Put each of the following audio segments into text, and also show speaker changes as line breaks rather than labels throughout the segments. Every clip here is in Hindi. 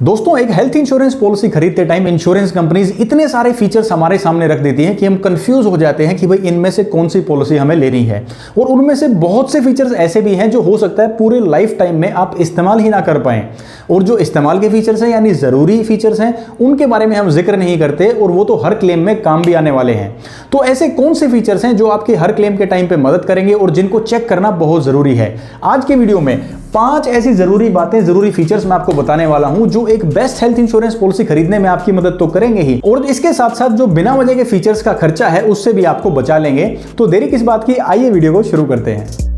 दोस्तों, एक हेल्थ इंश्योरेंस पॉलिसी खरीदते टाइम इंश्योरेंस कंपनीज इतने सारे फीचर्स हमारे सामने रख देती हैं कि हम कंफ्यूज हो जाते हैं कि भाई इनमें से कौन सी पॉलिसी हमें लेनी है। और उनमें से बहुत से फीचर्स ऐसे भी हैं जो हो सकता है पूरे लाइफ टाइम में आप इस्तेमाल ही ना कर पाएं। और जो इस्तेमाल के फीचर्स हैं यानी जरूरी फीचर्स हैं, उनके बारे में हम जिक्र नहीं करते और वो तो हर क्लेम में काम भी आने वाले हैं। तो ऐसे कौन से फीचर्स हैं जो आपके हर क्लेम के टाइम पे मदद करेंगे और जिनको चेक करना बहुत जरूरी है। आज के वीडियो में 5 ऐसी जरूरी बातें, जरूरी फीचर्स मैं आपको बताने वाला हूं जो एक बेस्ट हेल्थ इंश्योरेंस पॉलिसी खरीदने में आपकी मदद तो करेंगे ही, और इसके साथ साथ जो बिना वजह के फीचर्स का खर्चा है उससे भी आपको बचा लेंगे। तो देरी किस बात की, आइए वीडियो को शुरू करते हैं।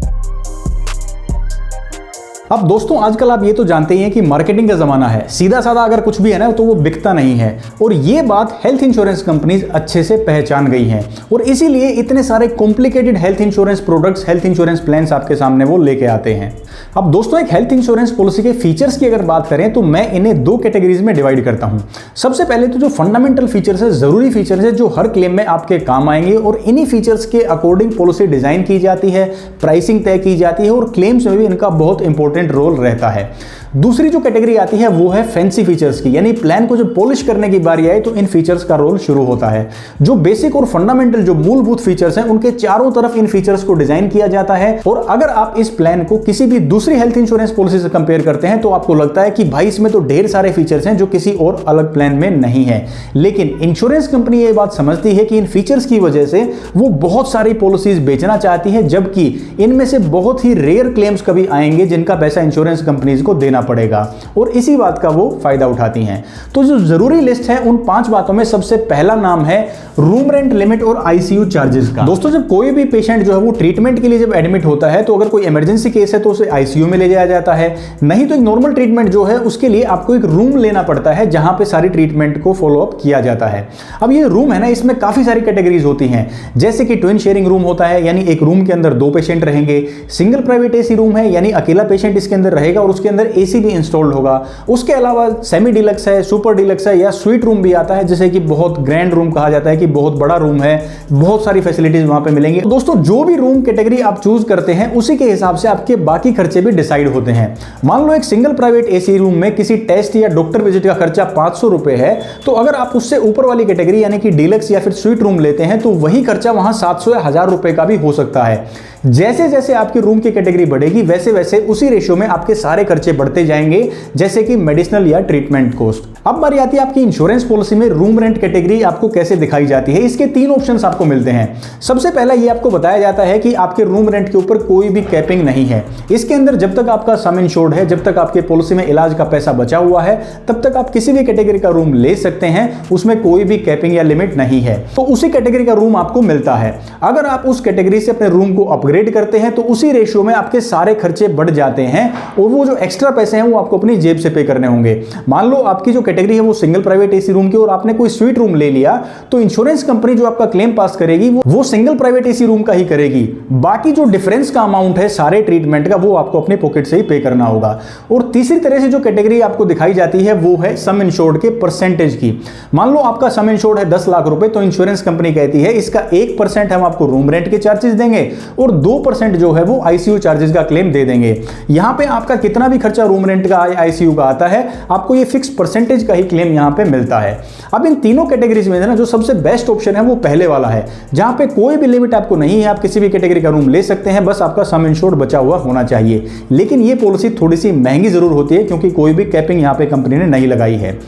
अब दोस्तों, आजकल आप ये तो जानते ही हैं कि मार्केटिंग का जमाना है। सीधा साधा अगर कुछ भी है ना तो वो बिकता नहीं है, और ये बात हेल्थ इंश्योरेंस कंपनीज अच्छे से पहचान गई हैं, और इसीलिए इतने सारे complicated health insurance products, health insurance plans आपके सामने वो लेके आते हैं। अब दोस्तों, एक हेल्थ इंश्योरेंस पॉलिसी के फीचर्स की अगर बात करें तो मैं इन्हें 2 कैटेगरीज में डिवाइड करता हूं। सबसे पहले तो जो फंडामेंटल फीचर्स है, जरूरी फीचर्स है जो हर क्लेम में आपके काम आएंगे, और इन्हीं फीचर्स के अकॉर्डिंग पॉलिसी डिजाइन की जाती है, प्राइसिंग तय की जाती है, और क्लेम्स में भी इनका बहुत इंपॉर्टेंट रोल रहता है। दूसरी जो कैटेगरी आती है वो है फैंसी फीचर्स की, यानी प्लान को जब पॉलिश करने की बारी आए तो इन फीचर्स का रोल शुरू होता है। जो बेसिक और फंडामेंटल जो मूलभूत फीचर्स हैं उनके चारों तरफ इन फीचर्स को डिजाइन किया जाता है। और अगर आप इस प्लान को किसी भी दूसरी हेल्थ इंश्योरेंस पॉलिसी से कंपेयर करते हैं तो आपको लगता है कि भाई इसमें तो ढेर सारे फीचर्स हैं जो किसी और अलग प्लान में नहीं है। लेकिन इंश्योरेंस कंपनी ये बात समझती है कि इन फीचर्स की वजह से वो बहुत सारी पॉलिसीज बेचना चाहती है, जबकि इनमें से बहुत ही रेयर क्लेम्स कभी आएंगे जिनका पैसा इंश्योरेंस कंपनीज को देना पड़ेगा, और इसी बात का वो फायदा उठाती हैं। तो जो जरूरी लिस्ट है उन 5 बातों में सबसे पहला नाम है रूम रेंट लिमिट और आईसीयू चार्जेस का। दोस्तों, जब कोई भी पेशेंट जो है वो ट्रीटमेंट के लिए जब एडमिट होता है तो अगर कोई इमरजेंसी केस है तो उसे आईसीयू में ले जाया जाता है, नहीं तो एक नॉर्मल ट्रीटमेंट जो है उसके लिए आपको एक रूम लेना पड़ता है जहां पे सारी ट्रीटमेंट को फॉलो अप किया जाता है। अब ये रूम है ना, इसमें काफी सारी कैटेगरीज होती हैं, जैसे कि ट्विन शेयरिंग रूम होता है, यानी एक रूम के अंदर 2 पेशेंट रहेंगे। सिंगल प्राइवेट एसी रूम है, यानी अकेला पेशेंट इसके अंदर रहेगा और उसके अंदर एसी भी इंस्टॉल्ड होगा। उसके अलावा सेमी डिलक्स है, सुपर डिलक्स है, या स्वीट रूम भी आता है, जैसे कि बहुत ग्रैंड रूम कहा जाता है कि बहुत बड़ा रूम है, बहुत सारी फैसिलिटीज वहां पे मिलेंगी। तो दोस्तों, जो भी रूम कैटेगरी आप चूज करते हैं उसी के हिसाब से आपके बाकी खर्चे भी डिसाइड होते हैं। मान लो एक सिंगल प्राइवेट एसी रूम में किसी टेस्ट या डॉक्टर विजिट का खर्चा 500 रुपए है, तो अगर आप उससे ऊपर वाली कैटेगरी यानी कि डिलक्स या फिर स्वीट रूम लेते हैं तो वही खर्चा वहां 700 या 1000 रुपए का भी हो सकता है। जैसे जैसे आपकी रूम की कैटेगरी बढ़ेगी वैसे वैसे उसी रेशियो में आपके सारे खर्चे बढ़ते जाएंगे, जैसे कि मेडिसिनल या ट्रीटमेंट कॉस्ट। अब बारी आती है आपकी इंश्योरेंस पॉलिसी में रूम रेंट कैटेगरी आपको कैसे दिखाई जाती है। इसके 3 ऑप्शंस आपको मिलते हैं। सबसे पहला ये आपको बताया जाता है कि आपके रूम रेंट के ऊपर कोई भी कैपिंग नहीं है। इसके अंदर जब तक आपका सम इंश्योर्ड है, जब तक आपके पॉलिसी में इलाज का पैसा बचा हुआ है, तब तक आप किसी भी कैटेगरी का रूम ले सकते हैं। उसमें कोई भी कैपिंग या लिमिट नहीं है, तो उसी कैटेगरी का रूम आपको मिलता है। अगर आप उस कैटेगरी से अपने रूम को अपग्रेड करते हैं तो उसी रेशियो में आपके सारे खर्चे बढ़ जाते हैं, और वो जो एक्स्ट्रा पैसे हैं वो आपको अपनी जेब से पे करने होंगे। मान लो आपकी जो कैटेगरी है वो सिंगल प्राइवेट एसी रूम की और आपने कोई स्वीट रूम ले लिया, तो इंश्योरेंस कंपनी जो आपका क्लेम पास करेगी वो सिंगल प्राइवेट एसी रूम का ही करेगी। बाकी जो डिफरेंस का अमाउंट है सारे ट्रीटमेंट का वो आपको अपने पॉकेट से ही पे करना होगा। और तीसरी तरह से जो कैटेगरी आपको दिखाई जाती है वो है सम इंश्योर्ड के परसेंटेज की। मान लो आपका सम इंश्योर्ड है 10 लाख रुपए, तो इंश्योरेंस कंपनी कहती है इसका 1% हम आपको रूम रेंट के चार्जेस देंगे और 2% जो है वो आईसीयू चार्जेस का क्लेम दे देंगे। यहां पे आपका कितना भी खर्चा रूम रेंट का आईसीयू का आता है, आपको ये फिक्स परसेंटेज का ही क्लेम यहां पे मिलता है। अब इन तीनों कैटेगरीज में ना जो सबसे बेस्ट ऑप्शन है वो पहले वाला है, जहां पे कोई भी लिमिट आपको नहीं है, आप किसी भी कैटेगरी का रूम ले सकते हैं, बस आपका सम इंश्योर्ड बचा हुआ होना चाहिए। लेकिन ये पॉलिसी थोड़ी सी महंगी जरूर होती है क्योंकि कोई भी कैपिंग यहां पे कंपनी ने नहीं लगाई है।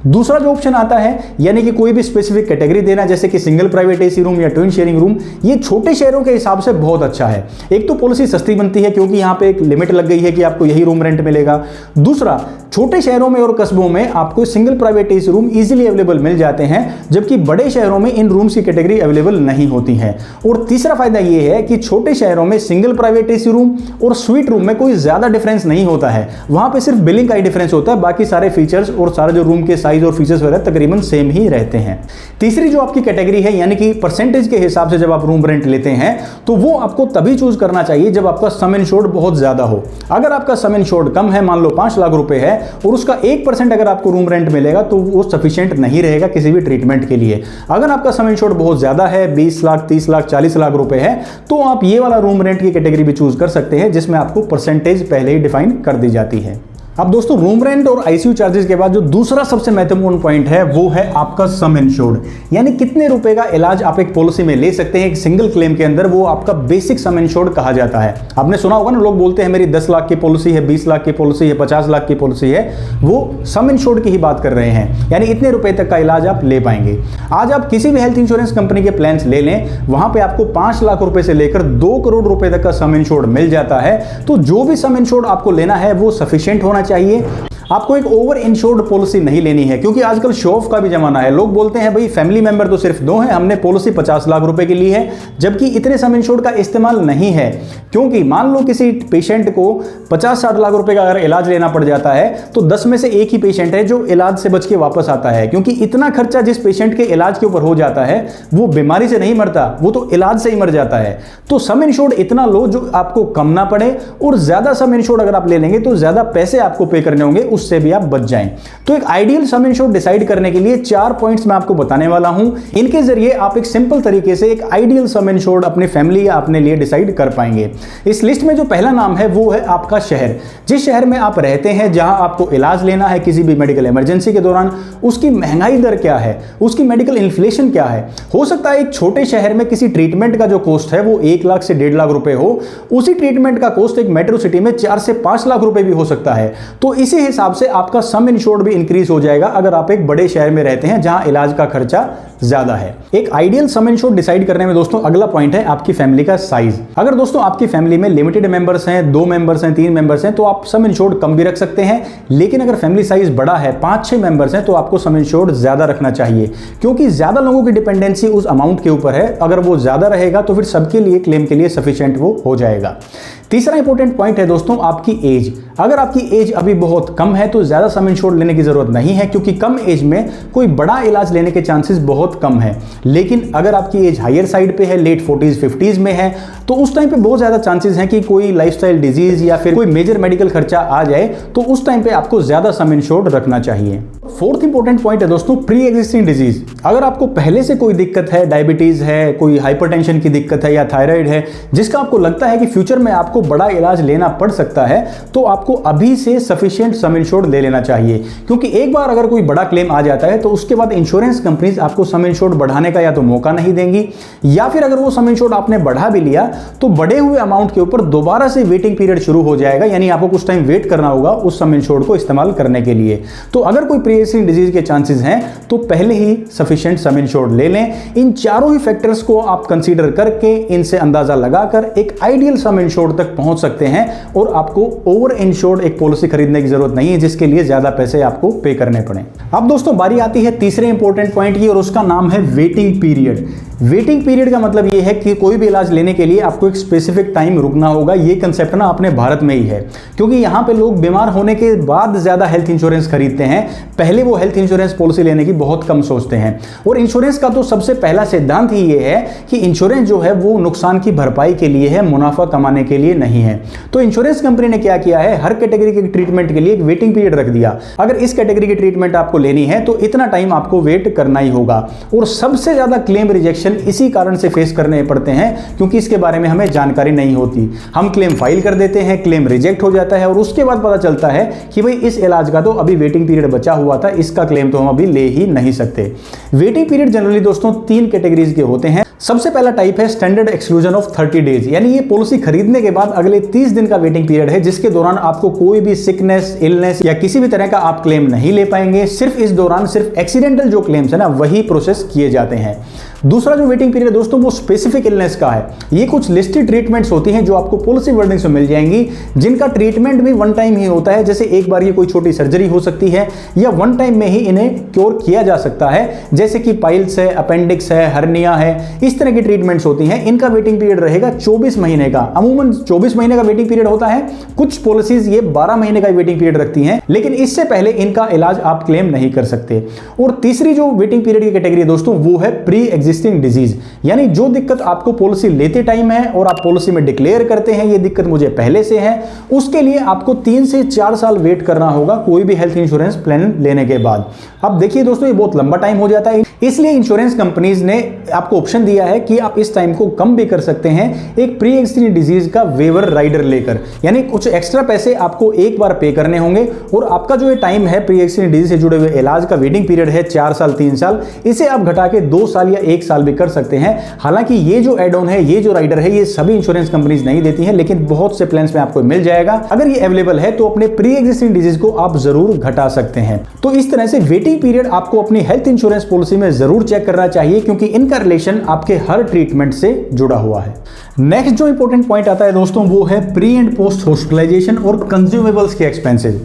दूसरा जो ऑप्शन आता है, यानी कि कोई भी स्पेसिफिक कैटेगरी देना, जैसे कि सिंगल प्राइवेट एसी रूम या ट्विन शेयरिंग रूम, ये छोटे शहरों के हिसाब से बहुत अच्छा है। एक तो पॉलिसी सस्ती बनती है क्योंकि यहां पे एक लिमिट लग गई है कि आपको यही रूम रेंट मिलेगा। दूसरा, छोटे शहरों में और कस्बों में आपको single private AC room easily available मिल जाते हैं, जबकि बड़े शहरों में इन रूम्स की कैटेगरी अवेलेबल नहीं होती है। और तीसरा फायदा यह है कि छोटे शहरों में सिंगल प्राइवेट एसी रूम और स्वीट रूम में कोई ज्यादा डिफरेंस नहीं होता है, वहां पे सिर्फ बिलिंग का ही डिफरेंस होता है, बाकी सारे फीचर्स और सारे जो रूम के साइज और फीचर्स वगैरह तकरीबन सेम ही रहते हैं। तीसरी जो आपकी कैटेगरी है, यानी कि परसेंटेज के हिसाब से जब आप रूम रेंट लेते हैं तो वो आपको तभी चूज करना चाहिए जब आपका सम इंश्योर्ड बहुत ज्यादा हो। अगर आपका सम इंश्योर्ड कम है, मान लो 5 लाख रुपए है, और उसका 1% अगर आपको रूम रेंट मिलेगा तो वो सफिशिएंट नहीं रहेगा किसी भी ट्रीटमेंट के लिए। अगर आपका सम इंश्योर्ड बहुत ज्यादा है, 20 लाख, 30 लाख, 40 लाख रुपए है, तो आप ये वाला रूम रेंट की कैटेगरी भी चूज कर सकते हैं जिसमें आपको परसेंटेज पहले ही डिफाइन कर दी जाती है। अब दोस्तों रूम रेंट और आईसीयू चार्जेस के बाद जो दूसरा सबसे महत्वपूर्ण पॉइंट है वो है आपका सम इंश्योर्ड, यानी कितने रुपए का इलाज आप एक पॉलिसी में ले सकते हैं एक सिंगल क्लेम के अंदर, वो आपका बेसिक सम इंश्योर्ड कहा जाता है। आपने सुना होगा ना, लोग बोलते हैं मेरी 10 लाख की पॉलिसी है, 20 लाख की पॉलिसी है, 50 लाख की पॉलिसी है, वो सम इंश्योर्ड की ही बात कर रहे हैं, यानी इतने रुपए तक का इलाज आप ले पाएंगे। आज आप किसी भी हेल्थ इंश्योरेंस कंपनी के प्लान्स ले लें, वहां पे आपको 5 लाख रुपए से लेकर 2 करोड़ रुपए तक का सम इंश्योर्ड मिल जाता है। तो जो भी सम इंश्योर्ड आपको लेना है वो सफिशिएंट होना चाहिए। आपको एक ओवर इंश्योर्ड पॉलिसी नहीं लेनी है, क्योंकि आजकल शो ऑफ का भी जमाना है। लोग बोलते हैं भाई फैमिली मेंबर तो सिर्फ 2 हैं, हमने पॉलिसी 50 लाख रुपए की ली है, जबकि इतने सम इंश्योर्ड का इस्तेमाल नहीं है। क्योंकि मान लो किसी पेशेंट को 50-60 लाख रुपए का अगर इलाज लेना पड़ जाता है तो 10 में से एक ही पेशेंट है जो इलाज से बच के वापस आता है, क्योंकि इतना खर्चा जिस पेशेंट के इलाज के ऊपर हो जाता है वो बीमारी से नहीं मरता, वो तो इलाज से ही मर जाता है। तो सम इंश्योर्ड इतना लो जो आपको कम ना पड़े, और ज्यादा सम इंश्योर्ड अगर आप ले लेंगे तो ज्यादा पैसे आपको पे करने होंगे, उससे भी आप बच जाएं। तो एक आइडियल सम इंश्योर्ड डिसाइड करने के लिए 4 पॉइंट्स मैं आपको बताने वाला हूं। इनके जरिए आप एक सिंपल तरीके से एक आइडियल सम इंश्योर्ड अपनी फैमिली या अपने लिए डिसाइड कर पाएंगे। इस लिस्ट में जो पहला नाम है वो है आपका शहर। जिस शहर में आप रहते हैं, जहां आपको इलाज लेना है किसी भी मेडिकल इमरजेंसी के दौरान, उसकी महंगाई दर क्या है, उसकी मेडिकल इन्फ्लेशन क्या है। हो सकता है एक छोटे शहर में किसी ट्रीटमेंट का जो कॉस्ट है वो 1 लाख से 1.5 लाख रुपए हो, उसी ट्रीटमेंट का कॉस्ट एक मेट्रो सिटी में 4 से 5 लाख रुपए भी हो सकता है। तो इसी हिसाब से आपका सम इंश्योर्ड भी इंक्रीज हो जाएगा अगर आप एक बड़े शहर में रहते हैं जहां इलाज का खर्चा ज्यादा है। एक आइडियल सम इंश्योर्ड डिसाइड करने में दोस्तों अगला पॉइंट है आपकी फैमिली का साइज। अगर दोस्तों आपकी फैमिली में लिमिटेड मेंबर्स हैं, 2 मेंबर्स हैं, 3 मेंबर्स हैं, तो आप सम इंश्योर्ड कम भी रख सकते हैं। लेकिन अगर फैमिली साइज बड़ा है, 5-6 मेंबर्स हैं, तो आपको सम इंश्योर्ड ज्यादा रखना चाहिए, क्योंकि ज्यादा लोगों की डिपेंडेंसी उस अमाउंट के ऊपर है। अगर वो ज्यादा रहेगा तो फिर सबके लिए क्लेम के लिए सफिशिएंट वो हो जाएगा। तीसरा इंपॉर्टेंट पॉइंट है दोस्तों आपकी एज। अगर आपकी एज अभी बहुत कम है तो ज्यादा सम इंश्योर्ड लेने की जरूरत नहीं है, क्योंकि कम एज में कोई बड़ा इलाज लेने के चांसेस बहुत कम है। लेकिन अगर आपकी एज हायर साइड पे है, लेट 40s 50s में है, तो उस टाइम पे बहुत ज्यादा चांसेस हैं कि कोई लाइफस्टाइल डिजीज या फिर कोई मेजर मेडिकल खर्चा आ जाए, तो उस टाइम पे आपको ज्यादा सम इंश्योर्ड रखना चाहिए। फोर्थ इंपॉर्टेंट पॉइंट है दोस्तों प्री एग्जिस्टिंग डिजीज। अगर आपको पहले से कोई दिक्कत है, डायबिटीज है, कोई हाइपरटेंशन की दिक्कत है या थायराइड है, जिसका आपको लगता है कि फ्यूचर में आपको बड़ा इलाज लेना पड़ सकता है, तो आपको अभी से सफिशिएंट सम इंश्योर्ड ले लेना चाहिए। क्योंकि एक बार अगर कोई बड़ा क्लेम आ जाता है तो उसके बाद इंश्योरेंस कंपनीज आपको सम इंश्योर्ड बढ़ाने का या तो मौका नहीं देंगी, या फिर अगर वो सम इंश्योर्ड आपने बढ़ा भी लिया तो बढ़े हुए अमाउंट के ऊपर दोबारा से वेटिंग पीरियड शुरू हो जाएगा, यानी आपको कुछ टाइम वेट करना होगा उस सम इंश्योर्ड को इस्तेमाल करने के लिए। तो अगर कोई प्री एग्जिस्टिंग डिजीज के चांसेस हैं तो पहले ही सफिशिएंट सम इंश्योर्ड ले लें। इन चारों ही फैक्टर्स को आप कंसीडर करके इनसे अंदाजा लगाकर एक आइडियल सम इंश्योर्ड तक पहुंच सकते हैं, और आपको ओवर इंश्योर्ड एक पॉलिसी खरीदने की जरूरत नहीं है जिसके लिए ज्यादा पैसे आपको पे करने पड़े। अब दोस्तों बारी आती है तीसरे इंपॉर्टेंट पॉइंट की, और उसका नाम है वेटिंग पीरियड। वेटिंग पीरियड का मतलब यह है कि कोई भी इलाज लेने के लिए आपको एक स्पेसिफिक टाइम रुकना होगा। ये कंसेप्ट ना अपने भारत में ही है, क्योंकि यहाँ पे लोग बीमार होने के बाद ज्यादा हेल्थ इंश्योरेंस खरीदते हैं, पहले वो हेल्थ इंश्योरेंस पॉलिसी लेने की बहुत कम सोचते हैं। और इंश्योरेंस का तो सबसे पहला सिद्धांत ही ये है कि इंश्योरेंस जो है वो नुकसान की भरपाई के लिए है, मुनाफा कमाने के लिए नहीं है। तो इंश्योरेंस कंपनी ने क्या किया है, हर कैटेगरी के ट्रीटमेंट के लिए एक वेटिंग पीरियड रख दिया। अगर इस कैटेगरी की ट्रीटमेंट आपको लेनी है तो इतना टाइम आपको वेट करना ही होगा। और सबसे ज्यादा क्लेम रिजेक्शन इसी कारण से फेस करने पड़ते हैं, क्योंकि इसके बारे में हमें जानकारी नहीं होती। हम क्लेम फाइल कर देते हैं, क्लेम रिजेक्ट हो जाता है, और उसके बाद पता चलता है कि भाई इस इलाज का तो अभी वेटिंग पीरियड बचा हुआ था, इसका क्लेम तो हम अभी ले ही नहीं सकते। वेटिंग पीरियड जनरली दोस्तों 3 कैटेगरीज के होते हैं। सबसे पहला टाइप है स्टैंडर्ड एक्सक्लूजन ऑफ 30 डेज, यानी ये पॉलिसी खरीदने के बाद अगले 30 दिन का वेटिंग पीरियड है, जिसके दौरान आपको कोई भी सिकनेस, इलनेस या किसी भी तरह का आप क्लेम नहीं ले पाएंगे। सिर्फ इस दौरान सिर्फ एक्सीडेंटल जो क्लेम्स है ना वही प्रोसेस किए जाते हैं। दूसरा जो वेटिंग पीरियड दोस्तों वो स्पेसिफिक इलनेस का है। ये कुछ लिस्टेड ट्रीटमेंट्स होती हैं जो आपको पॉलिसी वर्डिंग से मिल जाएंगी, जिनका ट्रीटमेंट भी वन टाइम ही होता है। जैसे एक बार ये कोई छोटी सर्जरी हो सकती है, या वन टाइम में ही इन्हें क्योर किया जा सकता है, जैसे कि पाइल्स है, अपेंडिक्स है, हर्निया है, इस तरह की ट्रीटमेंट्स होती हैं। इनका वेटिंग पीरियड रहेगा 24 महीने का। अमूमन 24 महीने का वेटिंग पीरियड होता है। कुछ पॉलिसीज ये 12 महीने का वेटिंग पीरियड रखती हैं, लेकिन इससे पहले इनका इलाज आप क्लेम नहीं कर सकते। और तीसरी जो वेटिंग पीरियड की कैटेगरी है दोस्तों वो है प्री एग्जिस्टिंग डिजीज, यानी जो दिक्कत आपको पॉलिसी लेते टाइम है और आप पॉलिसी में डिक्लेयर करते हैं ये दिक्कत मुझे पहले से है, उसके लिए आपको 3 से 4 साल वेट करना होगा कोई भी हेल्थ इंश्योरेंस प्लान लेने के बाद। अब देखिए दोस्तों ये बहुत लंबा टाइम हो जाता है, इसलिए इंश्योरेंस कंपनीज ने आपको ऑप्शन दिया दिया है कि आप इस टाइम को कम भी कर सकते हैं एक प्री एक्जिस्टिंग डिजीज का वेवर राइडर लेकर, यानी कुछ एक्स्ट्रा पैसे आपको एक बार पे करने होंगे और आपका जो ये टाइम है प्री एक्जिस्टिंग डिजीज से जुड़े हुए इलाज का वेटिंग पीरियड है 4 साल 3 साल, इसे आप घटा के 2 साल या 1 साल भी कर सकते हैं। हालांकि ये जो एड ऑन है, ये जो राइडर है, ये सभी इंश्योरेंस कंपनीज नहीं देती हैं, लेकिन बहुत से प्लान्स में आपको मिल जाएगा। अगर ये अवेलेबल है तो अपने प्री एक्जिस्टिंग डिजीज को आप जरूर घटा सकते हैं। तो इस तरह से वेटिंग पीरियड आपको अपनी हेल्थ इंश्योरेंस पॉलिसी में जरूर चेक करना चाहिए, क्योंकि इनका रिलेशन आपके हर ट्रीटमेंट से जुड़ा हुआ है। नेक्स्ट जो इंपॉर्टेंट पॉइंट आता है दोस्तों, वो है प्री एंड पोस्ट हॉस्पिटलाइजेशन और कंज्यूमेबल्स के एक्सपेंसेस।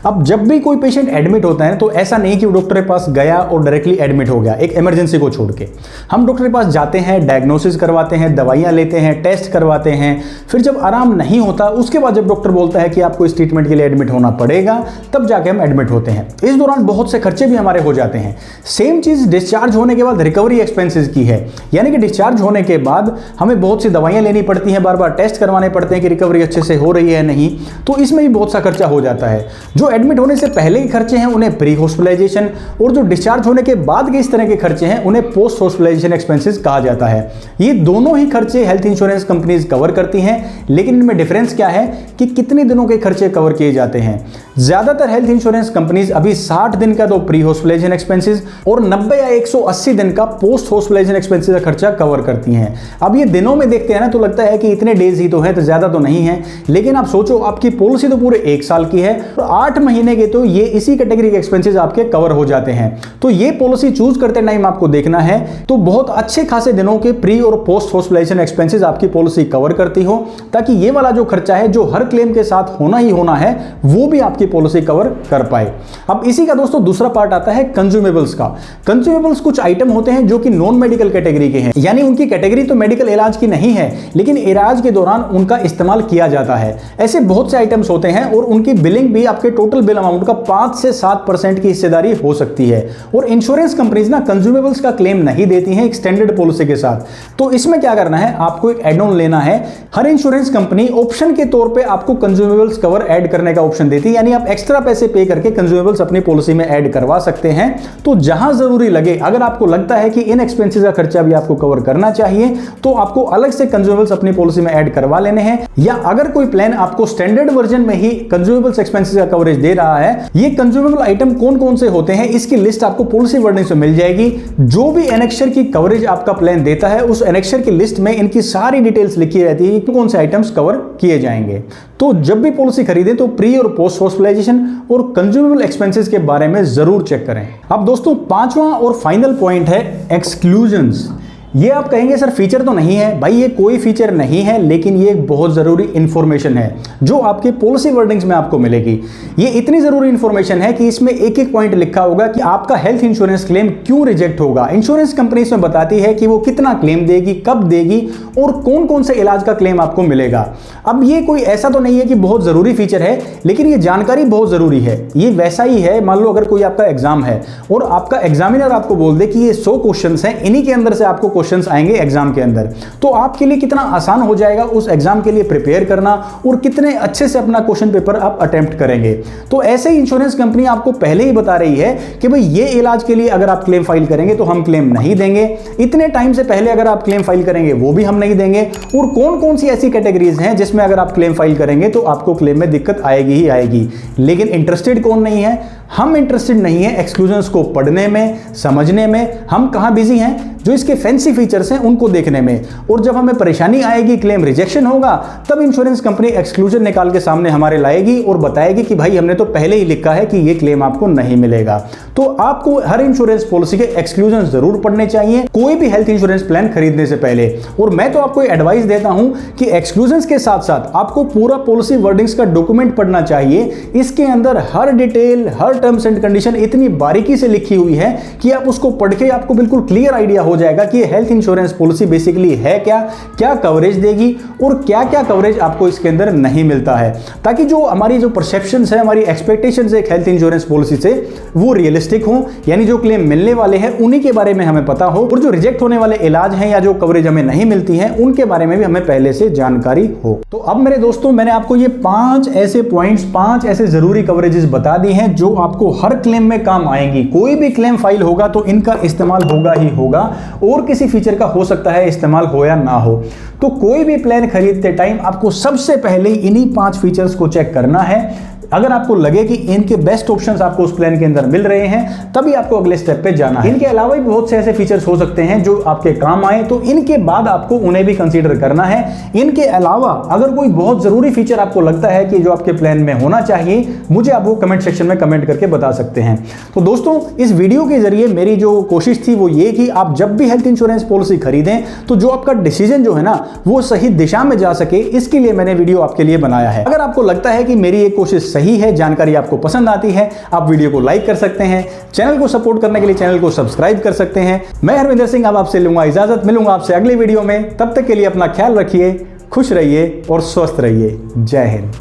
अब जब भी कोई पेशेंट एडमिट होता है तो ऐसा नहीं कि वो डॉक्टर के पास गया और डायरेक्टली एडमिट हो गया एक इमरजेंसी को छोड़ के। हम डॉक्टर के पास जाते हैं, डायग्नोसिस करवाते हैं, दवाइयां लेते हैं, टेस्ट करवाते हैं, फिर जब आराम नहीं होता उसके बाद जब डॉक्टर बोलता है कि आपको इस ट्रीटमेंट के लिए एडमिट होना पड़ेगा, तब जाके हम एडमिट होते हैं। इस दौरान बहुत से खर्चे भी हमारे हो जाते हैं। सेम चीज डिस्चार्ज होने के बाद रिकवरी एक्सपेंसेस की है, यानी कि डिस्चार्ज होने के बाद हमें बहुत सी दवाइयां लेनी पड़ती हैं, बार बार टेस्ट करवाने पड़ते हैं कि रिकवरी अच्छे से हो रही है नहीं, तो इसमें भी बहुत सा खर्चा हो जाता है। जो एडमिट होने से पहले के खर्चे हैं उन्हें प्री हॉस्पिटलाइजेशन, और जो डिस्चार्ज होने के बाद के इस तरह के खर्चे हैं उन्हें पोस्ट हॉस्पिटलाइजेशन एक्सपेंसेस कहा जाता है। ये दोनों ही खर्चे हेल्थ इंश्योरेंस कंपनीज कवर करती हैं, लेकिन इनमें डिफरेंस क्या है कि कितने दिनों के खर्चे कवर किए जाते हैं। ज्यादातर हेल्थ इंश्योरेंस कंपनीज अभी 60 दिन का तो प्री हॉस्पिटलाइजेशन एक्सपेंसेस और 90 या 180 दिन का पोस्ट हॉस्पिटलाइजेशन एक्सपेंसेस का खर्चा कवर करती हैं। अब ये दिनों में देखते हैं ना तो लगता है कि इतने डेज ही तो है, तो ज्यादा तो नहीं है, लेकिन आप सोचो आपकी पॉलिसी तो पूरे 1 साल की है, तो 8 महीने के तो ये इसी कैटेगरी के एक्सपेंसेस आपके कवर हो जाते हैं। तो ये पॉलिसी चूज करते टाइम आपको देखना है तो बहुत अच्छे खासे दिनों के प्री और पोस्ट हॉस्पिटलाइजेशन एक्सपेंसेस आपकी पॉलिसी कवर करती हो, ताकि ये वाला जो खर्चा है जो हर क्लेम के साथ होना ही होना है वो भी आपकी पॉलिसी कवर कर पाए। अब इसी का दोस्तों दूसरा पार्ट आता है कंज्यूमेबल्स का। कंज्यूमेबल्स कुछ आइटम होते हैं जो कि नॉन मेडिकल कैटेगरी के हैं, यानी उनकी कैटेगरी तो मेडिकल इलाज की नहीं है, लेकिन इलाज के दौरान उनका इस्तेमाल किया जाता है। ऐसे बहुत से आइटम्स होते हैं और उनकी बिलिंग भी आपके टोटल बिल अमाउंट का 5 से 7% की हिस्सेदारी हो सकती है। और इंश्योरेंस कंपनीज ना कंज्यूमेबल्स का क्लेम नहीं देती हैं एक्सटेंडेड पॉलिसी के साथ। तो इसमें क्या करना है, आपको एक एड ऑन लेना है। हर इंश्योरेंस कंपनी ऑप्शन के तौर पे आपको कंज्यूमेबल्स कवर ऐड करने का ऑप्शन देती है, यानी आप एक्स्ट्रा पैसे पे करके कंज्यूमेबल्स अपनी पॉलिसी में ऐड करवा सकते हैं। तो जहां जरूरी लगे, अगर आपको लगता है कि इन एक्सपेंसेस का खर्चा भी आपको कवर करना चाहिए, तो आपको अलग से कंज्यूमेबल्स अपनी पॉलिसी में ऐड करवा लेने हैं। या अगर कोई प्लान आपको स्टैंडर्ड वर्जन में ही कंज्यूमेबल्स एक्सपेंसेस का कवरेज दे रहा है, ये कंज्यूमेबल आइटम कौन कौन से होते हैं इसकी लिस्ट आपको पॉलिसी वर्डिंग से मिल जाएगी। जो भी एनेक्सर की कवरेज आपका प्लान देता है उस एनेक्सर की लिस्ट में इनकी सारी डिटेल्स लिखी रहती है कि कौन से आइटम्स कवर किए जाएंगे। तो जब भी पॉलिसी खरीदें तो प्री और पोस्ट हॉस्पिटलाइजेशन और कंज्यूमेबल एक्सपेंसेस के बारे में जरूर चेक करें। अब दोस्तों पांचवा और फाइनल पॉइंट है एक्सक्लूजन्स। ये आप कहेंगे सर फीचर तो नहीं है, भाई ये कोई फीचर नहीं है, लेकिन ये एक बहुत जरूरी इंफॉर्मेशन है जो आपके पॉलिसी वर्डिंग्स में आपको मिलेगी। ये इतनी जरूरी इंफॉर्मेशन है कि इसमें एक एक पॉइंट लिखा होगा कि आपका हेल्थ इंश्योरेंस क्लेम क्यों रिजेक्ट होगा। इंश्योरेंस कंपनी इसमें बताती है कि वो कितना क्लेम देगी, कब देगी और कौन कौन से इलाज का क्लेम आपको मिलेगा। अब ये कोई ऐसा तो नहीं है कि बहुत जरूरी फीचर है, लेकिन ये जानकारी बहुत जरूरी है। ये वैसा ही है, मान लो अगर कोई आपका एग्जाम है और आपका एग्जामिनर आपको बोल दे कि ये 100 क्वेश्चन हैं, इन्हीं के अंदर से आपको क्वेश्चंस आएंगे एग्जाम के अंदर, तो आपके लिए कितना आसान हो जाएगा उस एग्जाम के लिए प्रिपेयर करना और कितने अच्छे से अपना क्वेश्चन पेपर आप अटेम्प्ट करेंगे। तो ऐसे ही इंश्योरेंस कंपनी आपको पहले ही बता रही है कि भाई ये इलाज के लिए अगर आप क्लेम फाइल करेंगे तो हम क्लेम नहीं देंगे, इतने टाइम से पहले अगर आप क्लेम फाइल करेंगे वो भी हम नहीं देंगे, और कौन कौन सी ऐसी कैटेगरीज हैं जिसमें अगर आप क्लेम फाइल करेंगे तो आपको क्लेम में दिक्कत आएगी ही आएगी। लेकिन इंटरेस्टेड कौन नहीं है? हम इंटरेस्टेड नहीं है एक्सक्लूजन्स को पढ़ने में, समझने में। हम कहां बिजी हैं? जो इसके फैंसी फीचर्स हैं उनको देखने में। और जब हमें परेशानी आएगी, क्लेम रिजेक्शन होगा, तब इंश्योरेंस कंपनी एक्सक्लूजन निकाल के सामने हमारे लाएगी और बताएगी कि भाई हमने तो पहले ही लिखा है कि ये क्लेम आपको नहीं मिलेगा। तो आपको हर इंश्योरेंस पॉलिसी के एक्सक्लूजन जरूर पढ़ने चाहिए कोई भी हेल्थ इंश्योरेंस प्लान खरीदने से पहले। और मैं तो आपको एडवाइस देता हूं कि एक्सक्लूजन्स के साथ साथ आपको पूरा पॉलिसी वर्डिंग्स का डॉक्यूमेंट पढ़ना चाहिए। इसके अंदर हर डिटेल, हर टर्म्स एंड कंडीशन इतनी बारीकी से लिखी हुई है कि आप उसको पढ़ के आपको बिल्कुल क्लियर आइडिया हो जाएगा कि हेल्थ इंश्योरेंस पॉलिसी बेसिकली है क्या, क्या कवरेज देगी और क्या क्या कवरेज आपको इसके अंदर नहीं मिलता है, ताकि जो हमारी जो परसेप्शंस है, हमारी एक्सपेक्टेशंस है एक हेल्थ इंश्योरेंस पॉलिसी से, वो रियलिस्टिक रियलिस्टिक हो, यानी जो क्लेम मिलने वाले हैं उन्हीं के बारे में हमें पता हो, और जो रिजेक्ट होने वाले इलाज हैं या जो कवरेज हमें नहीं मिलती है उनके बारे में भी हमें पहले से जानकारी हो। तो अब मेरे दोस्तों, मैंने आपको ये 5 ऐसे पॉइंट्स, 5 ऐसे जरूरी कवरेजेस बता दी हैं जो आपको हर क्लेम में काम आएंगी। कोई भी क्लेम फाइल होगा तो इनका इस्तेमाल होगा ही होगा, और किसी फीचर का हो सकता है इस्तेमाल हो या ना हो। तो कोई भी प्लान खरीदते टाइम आपको सबसे पहले इन्हीं 5 फीचर्स को चेक करना है। अगर आपको लगे कि इनके बेस्ट ऑप्शंस आपको उस प्लान के अंदर मिल रहे हैं, तभी आपको अगले स्टेप पे जाना है। इनके अलावा भी बहुत से ऐसे फीचर्स हो सकते हैं जो आपके काम आए, तो इनके बाद आपको उन्हें भी कंसीडर करना है। इनके अलावा अगर कोई बहुत जरूरी फीचर आपको लगता है कि जो आपके प्लान में होना चाहिए, मुझे आप वो कमेंट सेक्शन में कमेंट करके बता सकते हैं। तो दोस्तों, इस वीडियो के जरिए मेरी जो कोशिश थी वो ये कि आप जब भी हेल्थ इंश्योरेंस पॉलिसी खरीदें तो जो आपका डिसीजन जो है ना वो सही दिशा में जा सके, इसके लिए मैंने वीडियो आपके लिए बनाया है। अगर आपको लगता है कि मेरी ये कोशिश सही है, जानकारी आपको पसंद आती है, आप वीडियो को लाइक कर सकते हैं। चैनल को सपोर्ट करने के लिए चैनल को सब्सक्राइब कर सकते हैं। मैं हरविंदर सिंह अब आपसे लूंगा इजाजत, मिलूंगा आपसे अगली वीडियो में। तब तक के लिए अपना ख्याल रखिए, खुश रहिए और स्वस्थ रहिए। जय हिंद।